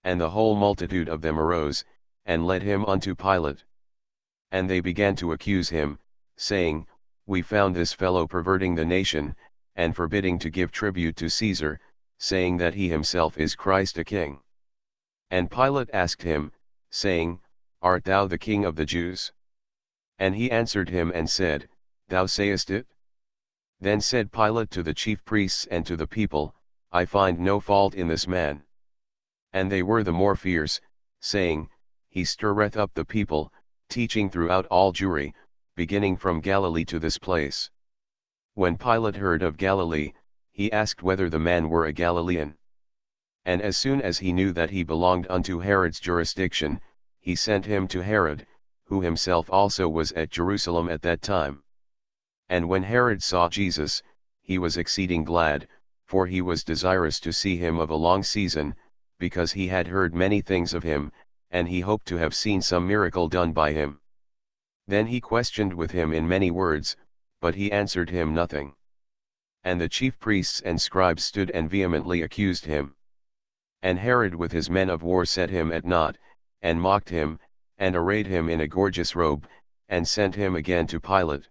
And the whole multitude of them arose, and led him unto Pilate. And they began to accuse him, saying, We found this fellow perverting the nation, and forbidding to give tribute to Caesar, saying that he himself is Christ a king. And Pilate asked him, saying, Art thou the king of the Jews? And he answered him and said, Thou sayest it. Then said Pilate to the chief priests and to the people, I find no fault in this man. And they were the more fierce, saying, He stirreth up the people, teaching throughout all Jewry, beginning from Galilee to this place. When Pilate heard of Galilee, he asked whether the man were a Galilean. And as soon as he knew that he belonged unto Herod's jurisdiction, he sent him to Herod, who himself also was at Jerusalem at that time. And when Herod saw Jesus, he was exceeding glad, for he was desirous to see him of a long season, because he had heard many things of him, and he hoped to have seen some miracle done by him. Then he questioned with him in many words, but he answered him nothing. And the chief priests and scribes stood and vehemently accused him. And Herod with his men of war set him at naught, and mocked him, and arrayed him in a gorgeous robe, and sent him again to Pilate.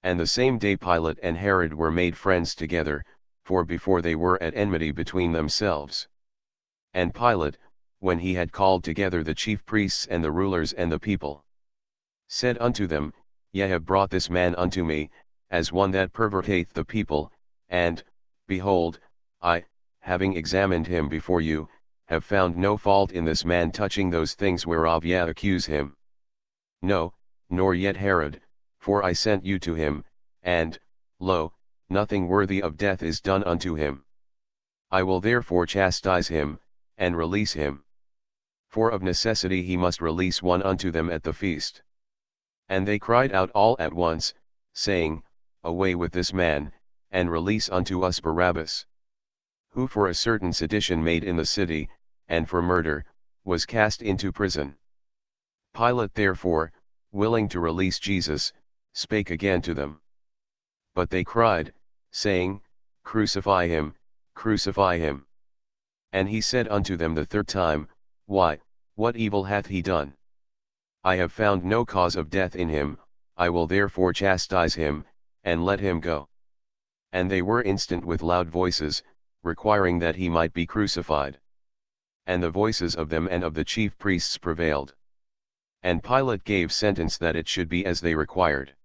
And the same day Pilate and Herod were made friends together, for before they were at enmity between themselves. And Pilate, when he had called together the chief priests and the rulers and the people, said unto them, Ye have brought this man unto me, as one that perverteth the people, and, behold, I, having examined him before you, have found no fault in this man touching those things whereof ye accuse him. No, nor yet Herod, for I sent you to him, and, lo, nothing worthy of death is done unto him. I will therefore chastise him, and release him. For of necessity he must release one unto them at the feast. And they cried out all at once, saying, Away with this man, and release unto us Barabbas. Who for a certain sedition made in the city, and for murder, was cast into prison. Pilate therefore, willing to release Jesus, spake again to them. But they cried, saying, Crucify him, crucify him. And he said unto them the third time, Why, what evil hath he done? I have found no cause of death in him, I will therefore chastise him, and let him go. And they were instant with loud voices, requiring that he might be crucified. And the voices of them and of the chief priests prevailed. And Pilate gave sentence that it should be as they required.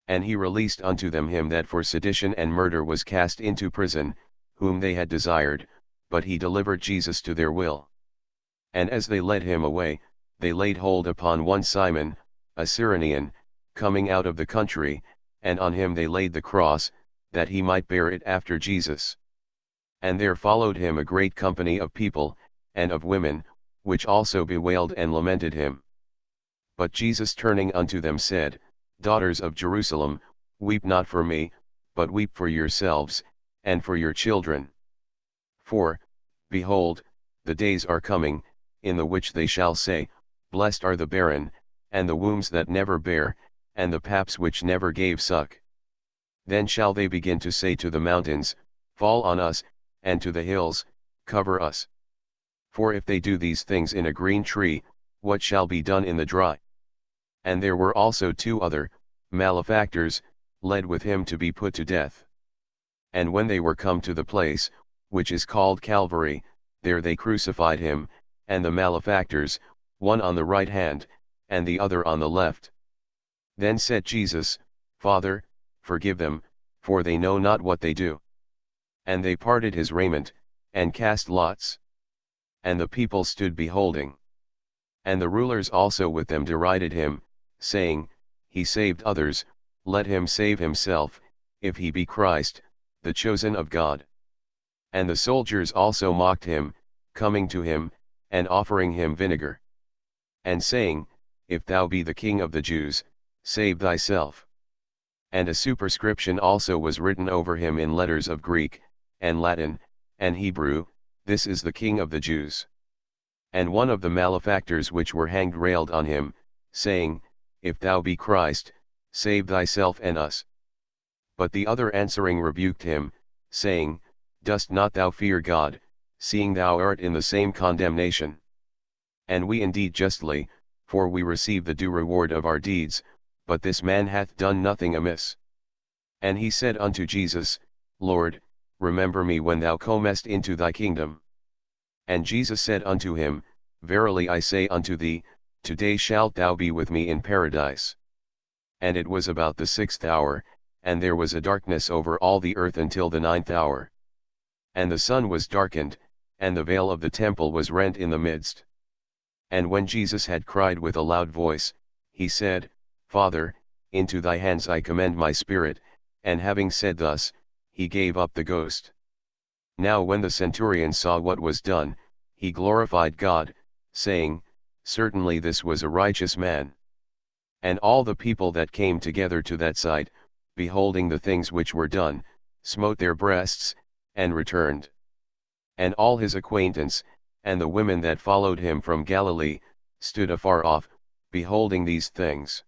And he released unto them him that for sedition and murder was cast into prison, whom they had desired, but he delivered Jesus to their will. And as they led him away, they laid hold upon one Simon, a Cyrenian, coming out of the country, and on him they laid the cross, that he might bear it after Jesus. And there followed him a great company of people, and of women, which also bewailed and lamented him. But Jesus turning unto them said, Daughters of Jerusalem, weep not for me, but weep for yourselves, and for your children. For, behold, the days are coming, in the which they shall say, Blessed are the barren, and the wombs that never bare, and the paps which never gave suck. Then shall they begin to say to the mountains, Fall on us, and to the hills, Cover us. For if they do these things in a green tree, what shall be done in the dry? And there were also two other, malefactors, led with him to be put to death. And when they were come to the place, which is called Calvary, there they crucified him, and the malefactors, one on the right hand, and the other on the left. Then said Jesus, Father, forgive them, for they know not what they do. And they parted his raiment, and cast lots. And the people stood beholding. And the rulers also with them derided him, saying, He saved others, let him save himself, if he be Christ, the chosen of God. And the soldiers also mocked him, coming to him, and offering him vinegar. And saying, If thou be the King of the Jews, save thyself. And a superscription also was written over him in letters of Greek, and Latin, and Hebrew, This is the King of the Jews. And one of the malefactors which were hanged railed on him, saying, If thou be Christ, save thyself and us. But the other answering rebuked him, saying, Dost not thou fear God, seeing thou art in the same condemnation. And we indeed justly, for we receive the due reward of our deeds, but this man hath done nothing amiss. And he said unto Jesus, Lord, remember me when thou comest into thy kingdom. And Jesus said unto him, Verily I say unto thee, today shalt thou be with me in paradise. And it was about the 6th hour, and there was a darkness over all the earth until the 9th hour. And the sun was darkened, and the veil of the temple was rent in the midst. And when Jesus had cried with a loud voice, he said, Father, into thy hands I commend my spirit, and having said thus, he gave up the ghost. Now when the centurion saw what was done, he glorified God, saying, Certainly this was a righteous man. And all the people that came together to that sight, beholding the things which were done, smote their breasts, and returned. And all his acquaintance, and the women that followed him from Galilee, stood afar off, beholding these things.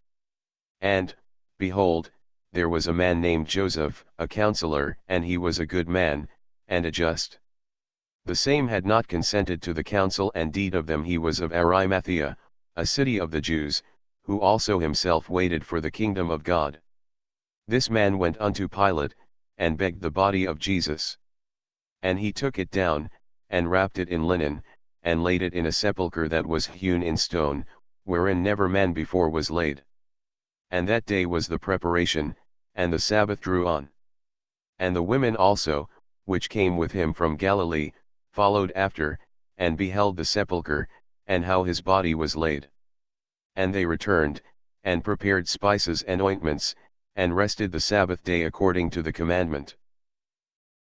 And, behold, there was a man named Joseph, a counselor, and he was a good man, and a just. The same had not consented to the counsel and deed of them. He was of Arimathea, a city of the Jews, who also himself waited for the kingdom of God. This man went unto Pilate, and begged the body of Jesus. And he took it down, and wrapped it in linen, and laid it in a sepulchre that was hewn in stone, wherein never man before was laid. And that day was the preparation, and the Sabbath drew on. And the women also, which came with him from Galilee, followed after, and beheld the sepulchre, and how his body was laid. And they returned, and prepared spices and ointments, and rested the Sabbath day according to the commandment.